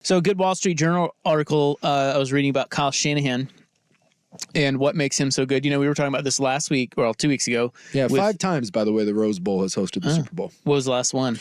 So a good Wall Street Journal article I was reading about Kyle Shanahan and what makes him so good. We were talking about this last week, 2 weeks ago. Yeah, 5 times, by the way, the Rose Bowl has hosted the Super Bowl. What was the last one?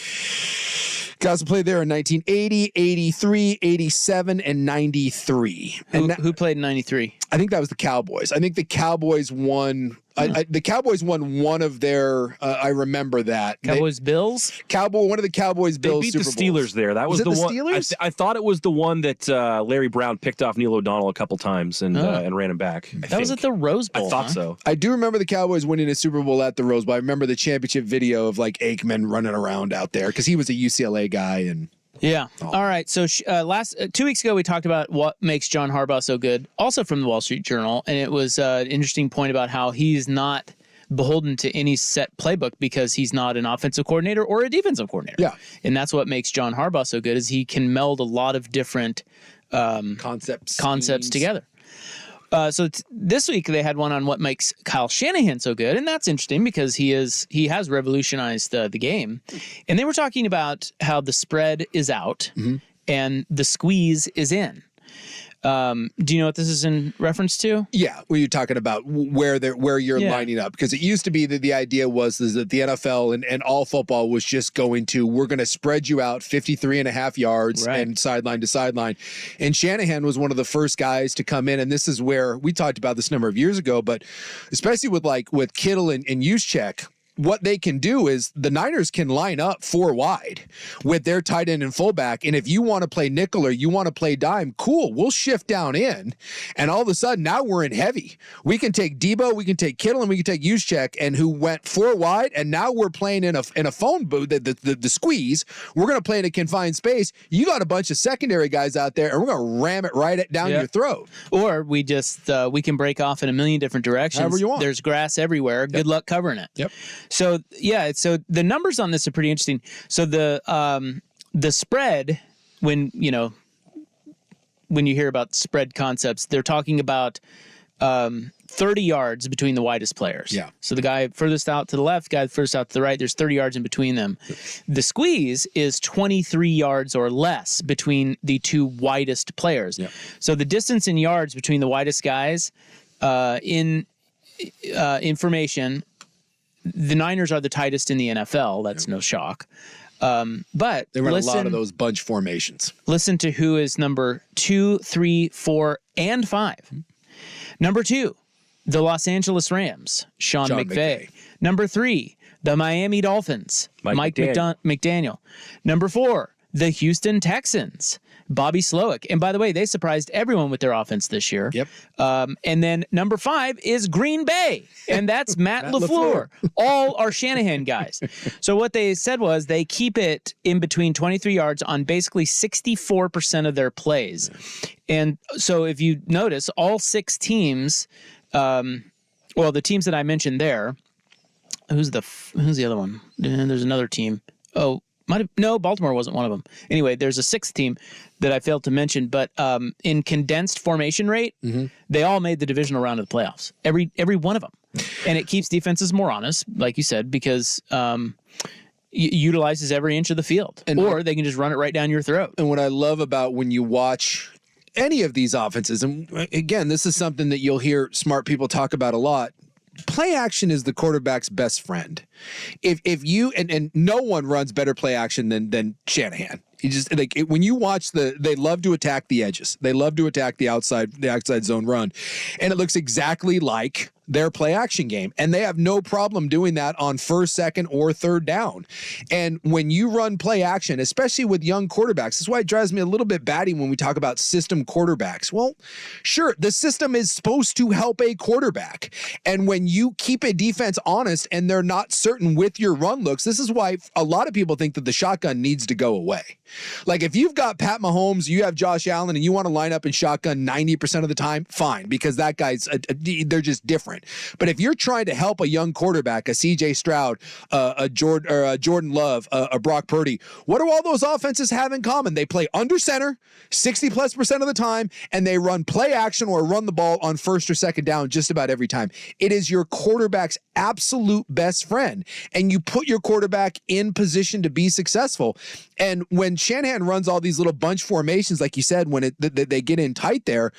Guys played there in 1980, 83, 87, and 93. Who played in 93? I think that was the Cowboys. I think the Cowboys won. The Cowboys won one of their. I remember that. Bills. One of the Cowboys Bills. They beat Super the Steelers Bowls. there. That was the one. Steelers? I thought it was the one that Larry Brown picked off Neil O'Donnell a couple times and ran him back. That was at the Rose Bowl. I thought so. I do remember the Cowboys winning a Super Bowl at the Rose Bowl. I remember the championship video of like Aikman running around out there because he was a UCLA guy and. Yeah. All right. So 2 weeks ago, we talked about what makes John Harbaugh so good, also from the Wall Street Journal. And it was an interesting point about how he's not beholden to any set playbook because he's not an offensive coordinator or a defensive coordinator. Yeah. And that's what makes John Harbaugh so good is he can meld a lot of different concepts together. So this week they had one on what makes Kyle Shanahan so good, and that's interesting because he has revolutionized the game. And they were talking about how the spread is out and the squeeze is in. Do you know what this is in reference to? Yeah, were you talking about where you're lining up? Because it used to be that the idea was that the NFL and all football was just we're going to spread you out 53 and a half yards and sideline to sideline. And Shanahan was one of the first guys to come in, and this is where we talked about this a number of years ago, but especially with Kittle and Juszczyk, what they can do is the Niners can line up 4 wide with their tight end and fullback. And if you want to play nickel or you want to play dime, cool, we'll shift down in. And all of a sudden, now we're in heavy. We can take Debo, we can take Kittle, and we can take Juszczyk, and who went 4 wide. And now we're playing in a phone booth, the squeeze. We're going to play in a confined space. You got a bunch of secondary guys out there, and we're going to ram it right down your throat. Or we just we can break off in a million different directions. However you want. There's grass everywhere. Good luck covering it. Yep. So the numbers on this are pretty interesting. So the spread, when you hear about spread concepts, they're talking about 30 yards between the widest players. Yeah. So the guy furthest out to the left, guy furthest out to the right, there's 30 yards in between them. The squeeze is 23 yards or less between the 2 widest players. Yeah. So the distance in yards between the widest guys in information, the Niners are the tightest in the NFL. That's no shock. But they run a lot of those bunch formations. Listen to who is number 2, 3, 4, and 5. Number 2, the Los Angeles Rams, Sean McVay. Number 3, the Miami Dolphins, Mike McDaniel. Number 4, the Houston Texans, Bobby Slowick. And by the way, they surprised everyone with their offense this year. Yep. And then number 5 is Green Bay, and that's Matt LaFleur. All are Shanahan guys. So what they said was they keep it in between 23 yards on basically 64% of their plays. And so if you notice, all 6 teams, the teams that I mentioned there, who's the other one? There's another team. Baltimore wasn't one of them. Anyway, there's a 6th team that I failed to mention, but in condensed formation rate, they all made the divisional round of the playoffs. Every one of them. And it keeps defenses more honest, like you said, because utilizes every inch of the field. Or they can just run it right down your throat. And what I love about when you watch any of these offenses, and again, this is something that you'll hear smart people talk about a lot, play action is the quarterback's best friend. If you and no one runs better play action than Shanahan. He just when you watch they love to attack the edges. They love to attack the outside zone run, and it looks exactly like their play action game. And they have no problem doing that on 1st, 2nd, or 3rd down. And when you run play action, especially with young quarterbacks, this is why it drives me a little bit batty when we talk about system quarterbacks. Well, sure, the system is supposed to help a quarterback. And when you keep a defense honest and they're not certain with your run looks, this is why a lot of people think that the shotgun needs to go away. Like if you've got Pat Mahomes, you have Josh Allen, and you want to line up in shotgun 90% of the time, fine, because that guy's they're just different. different. But if you're trying to help a young quarterback, a CJ Stroud, a Jordan Love, a Brock Purdy, what do all those offenses have in common? They play under center 60+% of the time, and they run play action or run the ball on first or second down just about every time. It is your quarterback's absolute best friend, and you put your quarterback in position to be successful. And when Shanahan runs all these little bunch formations, like you said, when they get in tight there,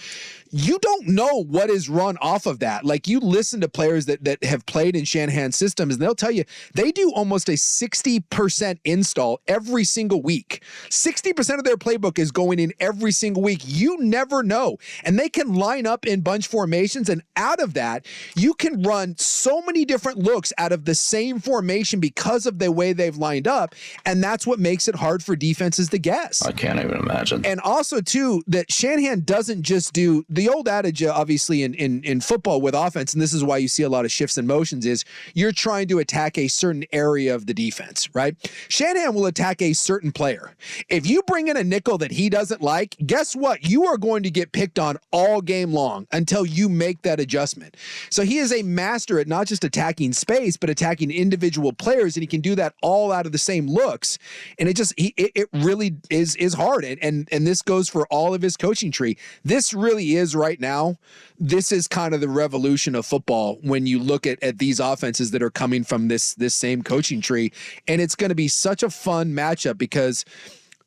you don't know what is run off of that. Like, you listen to players that have played in Shanahan systems, and they'll tell you they do almost a 60% install every single week. 60% of their playbook is going in every single week. You never know. And they can line up in bunch formations, and out of that, you can run so many different looks out of the same formation because of the way they've lined up, and that's what makes it hard for defenses to guess. I can't even imagine. And also, too, that Shanahan doesn't just do the old adage, obviously, in football with offense, and this is why you see a lot of shifts and motions, is you're trying to attack a certain area of the defense, right? Shanahan will attack a certain player. If you bring in a nickel that he doesn't like, guess what? You are going to get picked on all game long until you make that adjustment. So he is a master at not just attacking space, but attacking individual players, and he can do that all out of the same looks. And it really is hard. And this goes for all of his coaching tree. This really is right now. This is kind of the revolution of football when you look at these offenses that are coming from this same coaching tree. And it's going to be such a fun matchup because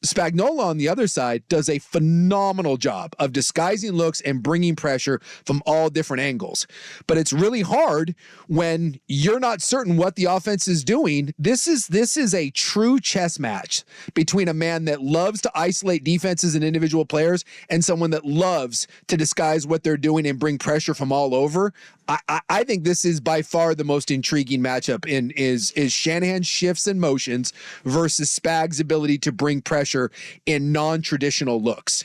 Spagnuolo on the other side does a phenomenal job of disguising looks and bringing pressure from all different angles. But it's really hard when you're not certain what the offense is doing. This is a true chess match between a man that loves to isolate defenses and individual players and someone that loves to disguise what they're doing and bring pressure from all over. I think this is by far the most intriguing matchup is Shanahan's shifts and motions versus Spag's ability to bring pressure in non-traditional looks.